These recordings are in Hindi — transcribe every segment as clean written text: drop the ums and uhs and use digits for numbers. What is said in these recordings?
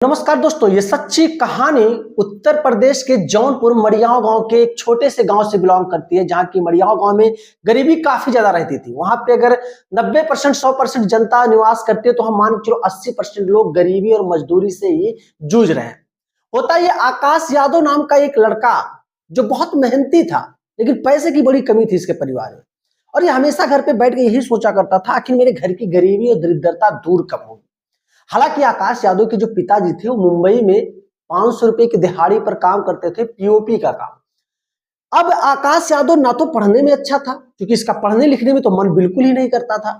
नमस्कार दोस्तों, ये सच्ची कहानी उत्तर प्रदेश के जौनपुर मड़ियाव गांव के एक छोटे से गांव से बिलोंग करती है, जहां की मड़ियाव गांव में गरीबी काफी ज्यादा रहती थी। वहां पे अगर 90% 100% जनता निवास करती है तो हम मान के चलो 80% लोग गरीबी और मजदूरी से ही जूझ रहे हैं। होता ये आकाश यादव नाम का एक लड़का जो बहुत मेहनती था, लेकिन पैसे की बड़ी कमी थी इसके परिवार में। और ये हमेशा घर पे बैठ के यही सोचा करता था, आखिर मेरे घर की गरीबी और दरिद्रता दूर कब होगी। हालांकि आकाश यादव के जो पिताजी थे वो मुंबई में 500 रुपए की दिहाड़ी पर काम करते थे, पीओपी का काम। अब आकाश यादव ना तो पढ़ने में अच्छा था, क्योंकि इसका पढ़ने लिखने में तो मन बिल्कुल ही नहीं करता था।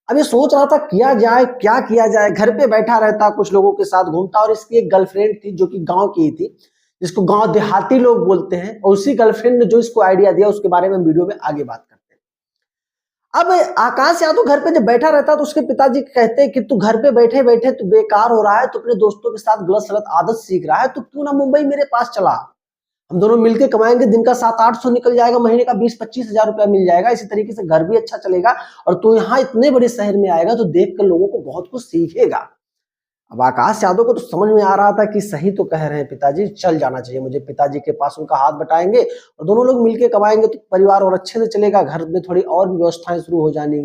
अब ये सोच रहा था किया जाए, क्या किया जाए। घर पे बैठा रहता, कुछ लोगों के साथ घूमता, और इसकी एक गर्लफ्रेंड थी जो कि गांव की ही थी, जिसको गांव देहाती लोग बोलते हैं। और उसी गर्लफ्रेंड ने जो इसको आइडिया दिया उसके बारे में वीडियो में आगे बात करते हैं। अब आकाश यादव घर पे जब बैठा रहता तो उसके पिताजी कहते हैं कि तू घर पे बैठे बैठे तू बेकार हो रहा है, तू अपने दोस्तों के साथ गलत सलत आदत सीख रहा है, तो क्यों ना मुंबई मेरे पास चला। हम दोनों मिलके कमाएंगे, दिन का 700-800 निकल जाएगा, महीने का 20-25 हजार रुपया मिल जाएगा। इसी तरीके से घर भी अच्छा चलेगा, और तू यहाँ इतने बड़े शहर में आएगा तो देख कर लोगों को बहुत कुछ सीखेगा। अब आकाश यादव को तो समझ में आ रहा था कि सही तो कह रहे हैं पिताजी, चल जाना चाहिए मुझे पिताजी के पास। उनका हाथ बटाएंगे और दोनों लोग मिलके कमाएंगे तो परिवार और अच्छे से चलेगा, घर में थोड़ी और भी व्यवस्थाएं शुरू हो जानी।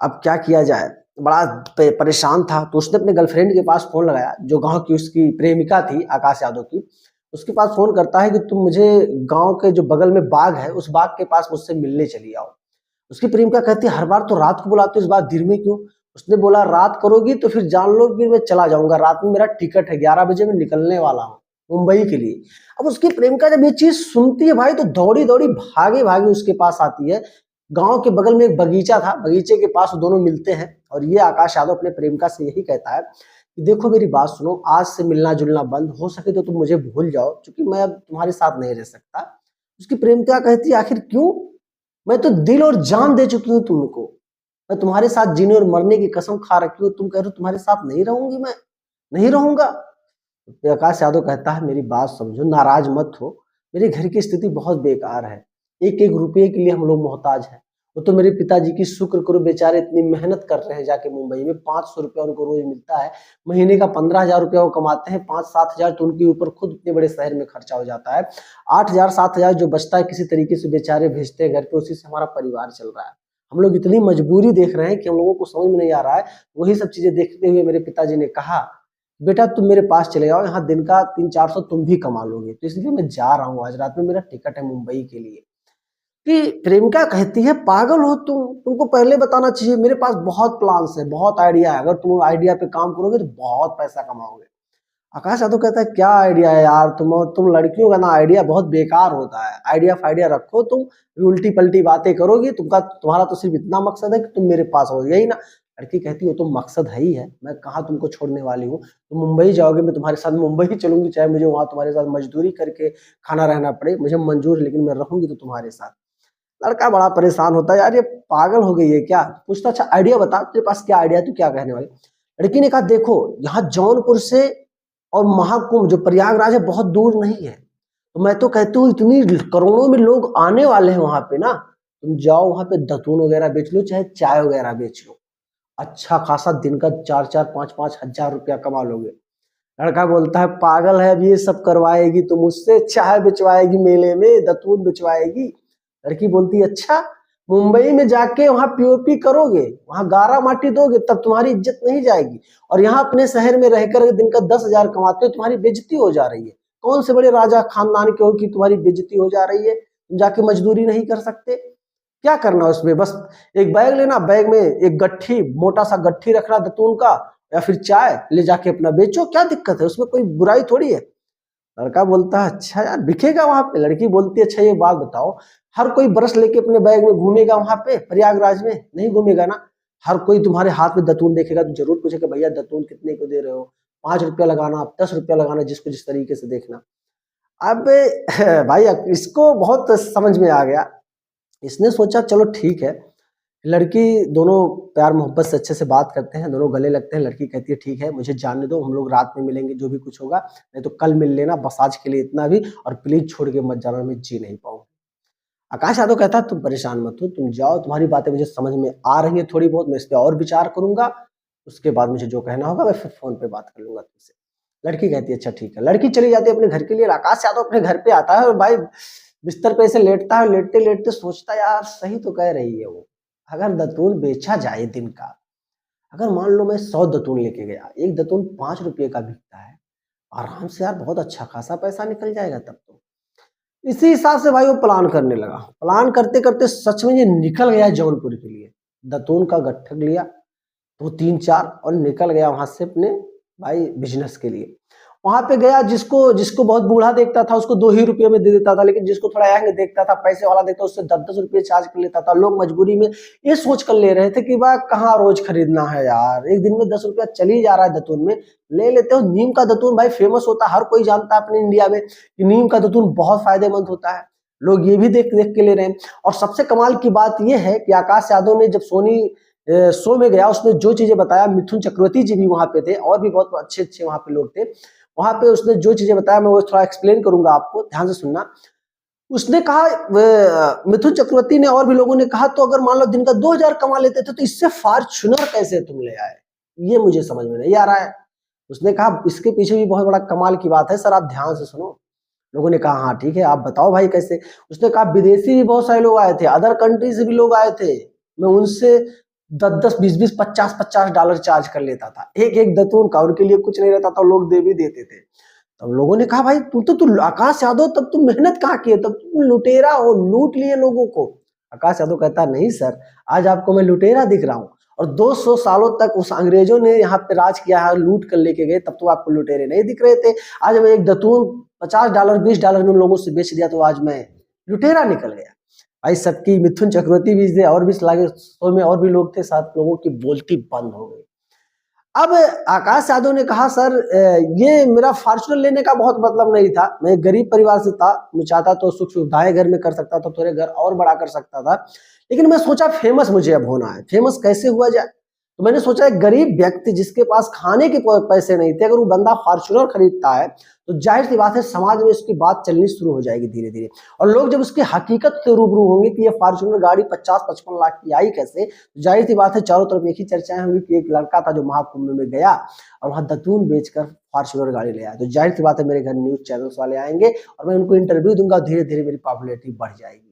अब क्या किया जाए, बड़ा परेशान था। तो उसने अपने गर्लफ्रेंड के पास फोन लगाया, जो गांव की उसकी प्रेमिका थी आकाश यादव की। उसके पास फोन करता है कि तुम मुझे गांव के जो बगल में बाग है उस बाग के पास मुझसे मिलने चली आओ। उसकी प्रेमिका कहती है हर बार तो रात को बुलाते हो, इस बार दिन में क्यों। उसने बोला रात करोगी तो फिर जान लो कि मैं चला जाऊंगा, रात में मेरा टिकट है, 11 बजे मैं निकलने वाला हूँ मुंबई के लिए। अब उसकी प्रेमिका जब ये चीज सुनती है भाई, तो दौड़ी दौड़ी भागे भागे उसके पास आती है। गांव के बगल में एक बगीचा था, बगीचे के पास वो दोनों मिलते हैं। और ये आकाश यादव अपने प्रेमिका से यही कहता है कि देखो मेरी बात सुनो, आज से मिलना जुलना बंद, हो सके तो तुम मुझे भूल जाओ, क्योंकि मैं अब तुम्हारे साथ नहीं रह सकता। उसकी प्रेमिका कहती है आखिर क्यों, मैं तो दिल और जान दे चुकी हूँ तुमको, मैं तुम्हारे साथ जीने और मरने की कसम खा रखी हूँ, तुम कह रहे हो तुम्हारे साथ नहीं रहूंगी, मैं नहीं रहूंगा। प्रकाश यादव कहता है मेरी बात समझो, नाराज मत हो, मेरे घर की स्थिति बहुत बेकार है, एक एक रुपये के लिए हम लोग मोहताज हैं। वो तो मेरे पिताजी की शुक्र करो, बेचारे इतनी मेहनत कर रहे हैं जाके मुंबई में, 500 रुपया उनको रोज मिलता है, महीने का 15,000 रुपया वो कमाते हैं, 5-7 हजार तो उनके ऊपर खुद इतने बड़े शहर में खर्चा हो जाता है। 8,000-7,000 जो बचता है किसी तरीके से बेचारे भेजते हैं घर पे, उसी से हमारा परिवार चल रहा है। हम लोग इतनी मजबूरी देख रहे हैं कि हम लोगों को समझ में नहीं आ रहा है। वही सब चीजें देखते हुए मेरे पिताजी ने कहा बेटा तुम मेरे पास चले जाओ, यहाँ दिन का 300-400 तुम भी कमा लोगे, तो इसलिए मैं जा रहा हूँ, आज रात में मेरा टिकट है मुंबई के लिए। कि प्रेमिका कहती है पागल हो तुम, तुमको पहले बताना चाहिए, मेरे पास बहुत प्लान्स है, बहुत आइडिया है, अगर तुम आइडिया पे काम करोगे तो बहुत पैसा कमाओगे। आकाश यादव कहता है क्या आइडिया है यार, तुम लड़कियों का ना आइडिया बहुत बेकार होता है, आइडिया फाइडिया रखो, तुम उल्टी पलटी बातें करोगी, तुम्हारा तो सिर्फ इतना मकसद है कि तुम मेरे पास हो, यही ना। लड़की कहती है वो तो मकसद है ही है, मैं कहाँ तुमको छोड़ने वाली हूँ, तुम मुंबई जाओगे, मैं तुम्हारे साथ मुंबई ही चलूंगी, चाहे मुझे वहां तुम्हारे साथ मजदूरी करके खाना रहना पड़े, मुझे मंजूर है, लेकिन मैं रहूंगी तो तुम्हारे साथ। लड़का बड़ा परेशान होता है, यार ये पागल हो गई है क्या। पूछता अच्छा आइडिया बता, तेरे पास क्या आइडिया है, तू क्या कहने वाली। लड़की ने कहा देखो यहाँ जौनपुर से और महाकुंभ जो प्रयागराज है बहुत दूर नहीं है, तो मैं तो कहती हूँ इतनी करोड़ों में लोग आने वाले हैं वहां पे ना, तुम जाओ वहां पे दतून वगैरह बेच लो, चाहे चाय वगैरह बेच लो, अच्छा खासा दिन का 4-4, 5-5 हजार रुपया कमा लोगे। लड़का बोलता है पागल है, अब ये सब करवाएगी तो मुझसे, चाय बिचवाएगी मेले में, दतून बिचवाएगी। लड़की बोलती है अच्छा मुंबई में जाके वहां पीओपी करोगे, वहां गारा माटी दोगे, तब तुम्हारी इज्जत नहीं जाएगी, और यहाँ अपने शहर में रहकर दिन का 10,000 कमाते हो, तुम्हारी बेइज्जती हो जा रही है। कौन से बड़े राजा खानदान के हो कि तुम्हारी बेइज्जती हो जा रही है, तुम जाके मजदूरी नहीं कर सकते। क्या करना उसमें, बस एक बैग लेना, बैग में एक गट्ठी, मोटा सा गट्ठी रखना दतून का, या फिर चाय ले जाके अपना बेचो, क्या दिक्कत है उसमें, कोई बुराई थोड़ी है। लड़का बोलता है अच्छा यार बिकेगा वहां पे। लड़की बोलती है अच्छा ये बात बताओ, हर कोई ब्रश लेके अपने बैग में घूमेगा वहां पे प्रयागराज में, नहीं घूमेगा ना। हर कोई तुम्हारे हाथ में दतून देखेगा तो जरूर पूछेगा भैया दतून कितने को दे रहे हो, 5 रुपया लगाना, 10 रुपया लगाना, जिसको जिस तरीके से देखना। अब भाई इसको बहुत समझ में आ गया, इसने सोचा चलो ठीक है। लड़की दोनों प्यार मोहब्बत से अच्छे से बात करते हैं, दोनों गले लगते हैं। लड़की कहती है ठीक है मुझे जानने दो, हम लोग रात में मिलेंगे, जो भी कुछ होगा, नहीं तो कल मिल लेना, बस आज के लिए इतना भी, और प्लीज छोड़ के मत जाना, मैं जी नहीं पाऊंगा। आकाश यादव कहता है तुम परेशान मत हो, तुम जाओ, तुम्हारी बातें मुझे समझ में आ रही है थोड़ी बहुत, मैं इस पर और विचार करूंगा, उसके बाद मुझे जो कहना होगा मैं फिर फोन पे बात कर लूंगा तुमसे। लड़की कहती है अच्छा ठीक है, लड़की चली जाती है अपने घर के लिए। आकाश यादव अपने घर पे आता है और भाई बिस्तर पे ऐसे लेटता है, लेटते लेटते सोचता यार सही तो कह रही है वो, अगर दतून बेचा जाए दिन का, अगर मान लो मैं 100 दतून लेके गया, एक दतून 5 रुपये का बिकता है, आराम से यार बहुत अच्छा खासा पैसा निकल जाएगा तब तो। इसी हिसाब से भाई वो प्लान करने लगा। प्लान करते करते सच में ये निकल गया जौनपुर के लिए, दतून का गट्ठक लिया तो 3-4 और निकल गया वहां से अपने भाई बिजनेस के लिए। वहां पे गया, जिसको जिसको बहुत बूढ़ा देखता था उसको 2 ही रुपये में दे देता था, लेकिन जिसको थोड़ा यंग देखता था, पैसे वाला देखता उससे 10-10 रुपये चार्ज कर लेता था। लोग मजबूरी में ये सोच कर ले रहे थे कि भाई कहाँ रोज खरीदना है यार, एक दिन में 10 रुपया चल ही जा रहा है दतून में, ले लेते हो। नीम का दतून भाई फेमस होता है, हर कोई जानता है अपने इंडिया में कि नीम का दतून बहुत फायदेमंद होता है, लोग ये भी देख देख के ले रहे हैं। और सबसे कमाल की बात यह है कि आकाश यादव ने जब सोनी शो में गया, उसने जो चीजें बताया, मिथुन चक्रवर्ती जी भी वहां पे थे और भी बहुत अच्छे अच्छे वहां पे लोग थे, वहां पे उसने जो चीजें बताया मैं वो थोड़ा एक्सप्लेन करूंगा आपको, ध्यान से सुनना। उसने कहा, मिथुन चक्रवर्ती ने और भी लोगों ने कहा, तो अगर मान लो दिन का 2000 कमा लेते थे तो इससे फॉर्च्यूनर कैसे तुम ले आए, ये मुझे समझ में नहीं आ रहा है। उसने कहा इसके पीछे भी बहुत बड़ा कमाल की बात है सर, आप ध्यान से सुनो। लोगों ने कहा हाँ ठीक है आप बताओ भाई कैसे। उसने कहा विदेशी भी बहुत सारे लोग आए थे, अदर कंट्री से भी लोग आए थे, मैं उनसे 10-10, 20-20, 50-50 डॉलर चार्ज कर लेता था एक एक दतून का, उनके लिए कुछ नहीं रहता था, लोग दे भी देते थे। तब लोगों ने कहा भाई तू आकाश यादव, तब तुम मेहनत कहाँ किए, तब तुम लुटेरा हो, लूट लिए लोगों को। आकाश यादव कहता नहीं सर, आज आपको मैं लुटेरा दिख रहा हूँ, और 200 सालों तक उस अंग्रेजों ने यहाँ पे राज किया है, लूट कर लेके गए, तब तो आपको लुटेरे नहीं दिख रहे थे। आज मैं एक दतून 50 डॉलर 20 डॉलर में उन लोगों से बेच दिया तो आज मैं लुटेरा निकल गया। भाई सबकी, मिथुन चक्रवर्ती भी थे और भी लागे शो में और भी लोग थे, 7 लोगों की बोलती बंद हो गई। अब आकाश यादव ने कहा सर ये मेरा फॉर्च्यूनर लेने का बहुत मतलब नहीं था, मैं गरीब परिवार से था, मैं चाहता तो सुख सुविधाएं घर में कर सकता था, थोड़े घर और बड़ा कर सकता था, लेकिन मैं सोचा फेमस मुझे अब होना है, फेमस कैसे हुआ जाए। तो मैंने सोचा एक गरीब व्यक्ति जिसके पास खाने के पैसे नहीं थे, अगर वो बंदा फॉर्च्यूनर खरीदता है तो जाहिर सी बात है समाज में उसकी बात चलनी शुरू हो जाएगी धीरे धीरे, और लोग जब उसकी हकीकत से रूबरू होंगे कि ये फॉर्च्यूनर गाड़ी 50-55 लाख की आई कैसे, तो जाहिर सी बात है चारों तरफ एक ही चर्चाएं होंगी कि एक लड़का था जो महाकुंभ में गया और वहां दतून बेचकर फॉर्च्यूनर गाड़ी ले आया। तो जाहिर सी बात है मेरे घर न्यूज चैनल्स वाले आएंगे और मैं उनको इंटरव्यू दूंगा, धीरे धीरे मेरी पॉपुलैरिटी बढ़ जाएगी।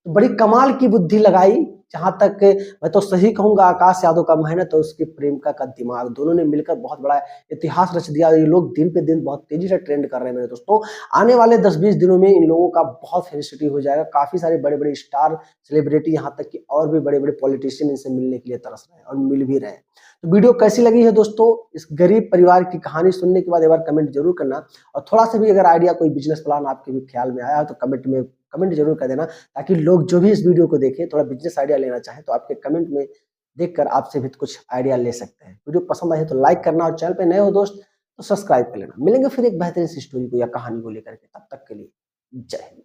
तो बड़ी कमाल की बुद्धि लगाई। जहां तक मैं तो सही कहूंगा, आकाश यादव का मेहनत और उसकी प्रेमिका का दिमाग, दोनों ने मिलकर बहुत बड़ा इतिहास रच दिया। ये लोग दिन पे दिन बहुत तेजी से ट्रेंड कर रहे हैं मेरे दोस्तों। आने वाले 10-20 दिनों में इन लोगों का बहुत फेमसिटी हो जाएगा। काफी सारे बड़े बड़े स्टार, सेलिब्रिटी, यहाँ तक कि और भी बड़े बड़े पॉलिटिशियन इनसे मिलने के लिए तरस रहे हैं और मिल भी रहे हैं। तो वीडियो कैसी लगी है दोस्तों, इस गरीब परिवार की कहानी सुनने के बाद एक बार कमेंट जरूर करना, और थोड़ा सा भी अगर आइडिया, कोई बिजनेस प्लान आपके भी ख्याल में आया है तो कमेंट जरूर कर देना, ताकि लोग जो भी इस वीडियो को देखें, थोड़ा बिजनेस आइडिया लेना चाहे तो आपके कमेंट में देखकर आपसे भी कुछ आइडिया ले सकते हैं। वीडियो पसंद आए तो लाइक करना, और चैनल पे नए हो दोस्त तो सब्सक्राइब कर लेना। मिलेंगे फिर एक बेहतरीन सी स्टोरी को या कहानी को लेकर के, तब तक के लिए जय हिंद।